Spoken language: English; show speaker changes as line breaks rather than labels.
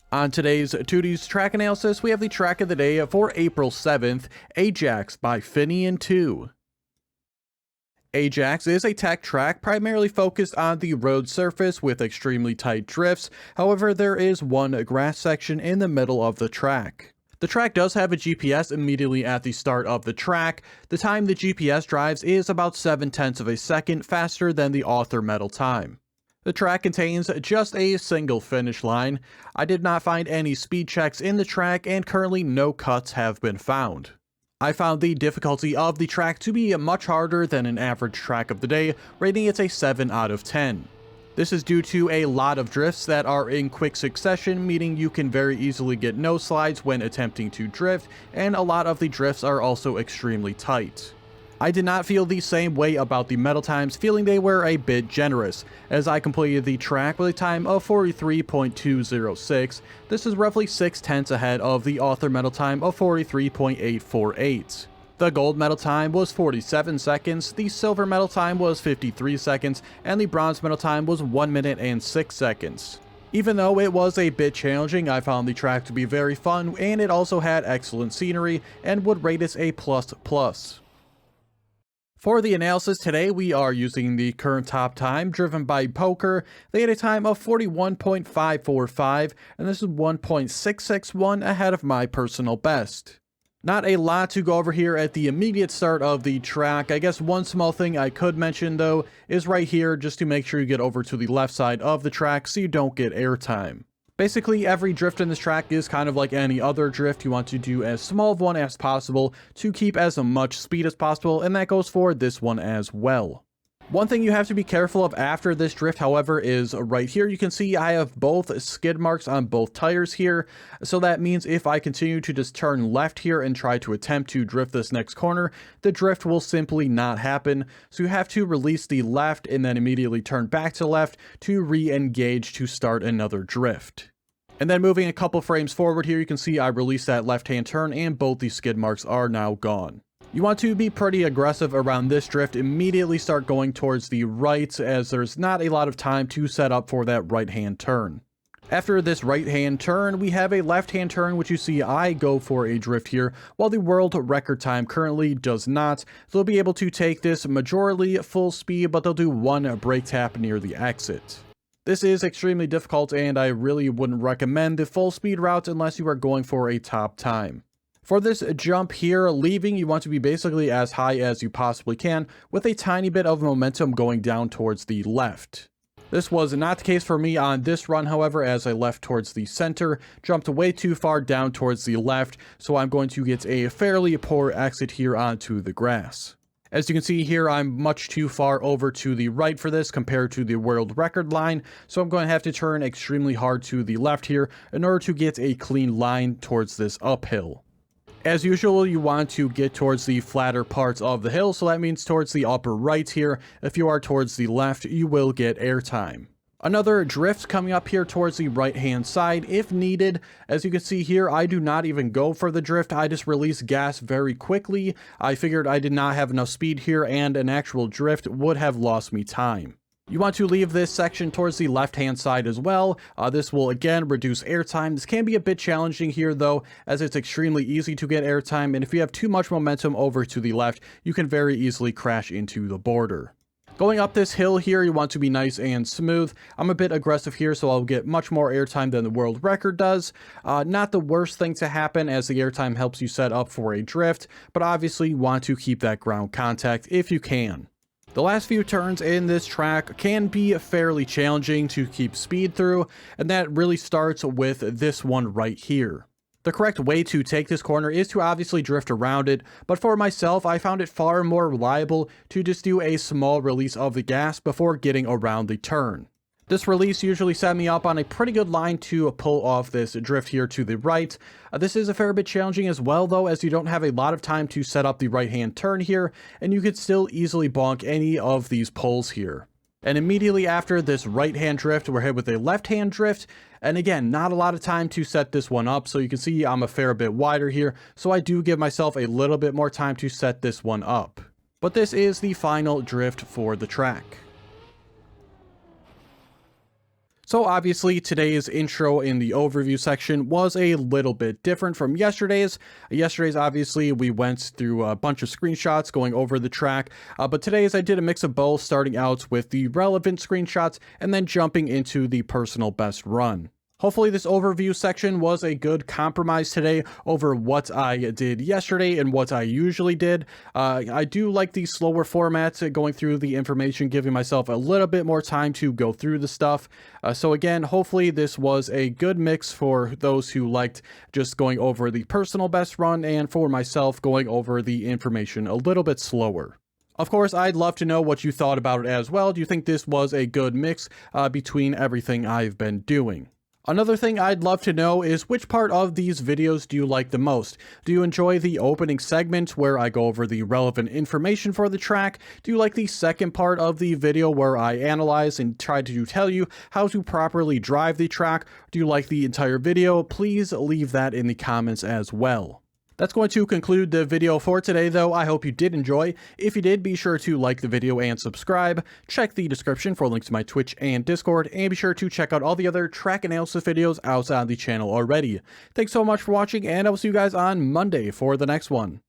On today's Teuty's track analysis, we have the track of the day for April 7th, Ajax by Finian2. Ajax is a tech track primarily focused on the road surface with extremely tight drifts. However, there is one grass section in the middle of the track. The track does have a GPS immediately at the start of the track. The time the GPS drives is about 0.7 of a second faster than the author medal time. The track contains just a single finish line. I did not find any speed checks in the track, and currently no cuts have been found. I found the difficulty of the track to be much harder than an average track of the day, rating it a 7 out of 10. This is due to a lot of drifts that are in quick succession, meaning you can very easily get no slides when attempting to drift, and a lot of the drifts are also extremely tight. I did not feel the same way about the medal times, feeling they were a bit generous, as I completed the track with a time of 43.206. This is roughly 0.6 ahead of the author medal time of 43.848. The gold medal time was 47 seconds, the silver medal time was 53 seconds, and the bronze medal time was 1 minute and 6 seconds. Even though it was a bit challenging, I found the track to be very fun, and it also had excellent scenery, and would rate it a plus++. For the analysis today, we are using the current top time driven by Poker. They had a time of 41.545, and this is 1.661 ahead of my personal best. Not a lot to go over here at the immediate start of the track. I guess one small thing I could mention though is right here, just to make sure you get over to the left side of the track so you don't get airtime. Basically, every drift in this track is kind of like any other drift. You want to do as small of one as possible to keep as much speed as possible, and that goes for this one as well. One thing you have to be careful of after this drift, however, is right here. You can see I have both skid marks on both tires here. So that means if I continue to just turn left here and try to attempt to drift this next corner, the drift will simply not happen. So you have to release the left and then immediately turn back to left to re-engage to start another drift. And then moving a couple frames forward here, you can see I released that left-hand turn and both the skid marks are now gone. You want to be pretty aggressive around this drift, immediately start going towards the right as there's not a lot of time to set up for that right-hand turn. After this right-hand turn, we have a left-hand turn, which you see I go for a drift here, while the world record time currently does not. They'll be able to take this majority full speed, but they'll do one brake tap near the exit. This is extremely difficult, and I really wouldn't recommend the full speed route unless you are going for a top time. For this jump here, leaving, you want to be basically as high as you possibly can, with a tiny bit of momentum going down towards the left. This was not the case for me on this run, however, as I left towards the center, jumped way too far down towards the left, so I'm going to get a fairly poor exit here onto the grass. As you can see here, I'm much too far over to the right for this compared to the world record line, so I'm going to have to turn extremely hard to the left here in order to get a clean line towards this uphill. As usual, you want to get towards the flatter parts of the hill, so that means towards the upper right here. If you are towards the left, you will get airtime. Another drift coming up here towards the right hand side if needed. As you can see here, I do not even go for the drift. I just release gas very quickly. I figured I did not have enough speed here, and an actual drift would have lost me time. You want to leave this section towards the left-hand side as well. This will again reduce airtime. This can be a bit challenging here though, as it's extremely easy to get airtime, and if you have too much momentum over to the left, you can very easily crash into the border. Going up this hill here, you want to be nice and smooth. I'm a bit aggressive here, so I'll get much more airtime than the world record does. Not the worst thing to happen, as the airtime helps you set up for a drift, but obviously you want to keep that ground contact if you can. The last few turns in this track can be fairly challenging to keep speed through, and that really starts with this one right here. The correct way to take this corner is to obviously drift around it, but for myself, I found it far more reliable to just do a small release of the gas before getting around the turn. This release usually set me up on a pretty good line to pull off this drift here to the right. This is a fair bit challenging as well though, as you don't have a lot of time to set up the right hand turn here, and you could still easily bonk any of these poles here. And immediately after this right hand drift, we're hit with a left hand drift, and again, not a lot of time to set this one up, so you can see I'm a fair bit wider here, so I do give myself a little bit more time to set this one up. But this is the final drift for the track. So obviously today's intro in the overview section was a little bit different from yesterday's. Yesterday's obviously we went through a bunch of screenshots going over the track, but today's I did a mix of both, starting out with the relevant screenshots and then jumping into the personal best run. Hopefully this overview section was a good compromise today over what I did yesterday and what I usually did. I do like the slower format, going through the information, giving myself a little bit more time to go through the stuff. So again, hopefully this was a good mix for those who liked just going over the personal best run, and for myself going over the information a little bit slower. Of course, I'd love to know what you thought about it as well. Do you think this was a good mix between everything I've been doing? Another thing I'd love to know is which part of these videos do you like the most? Do you enjoy the opening segment where I go over the relevant information for the track? Do you like the second part of the video where I analyze and try to tell you how to properly drive the track? Do you like the entire video? Please leave that in the comments as well. That's going to conclude the video for today, though. I hope you did enjoy. If you did, be sure to like the video and subscribe. Check the description for links to my Twitch and Discord, and be sure to check out all the other track analysis videos outside the channel already. Thanks so much for watching, and I will see you guys on Monday for the next one.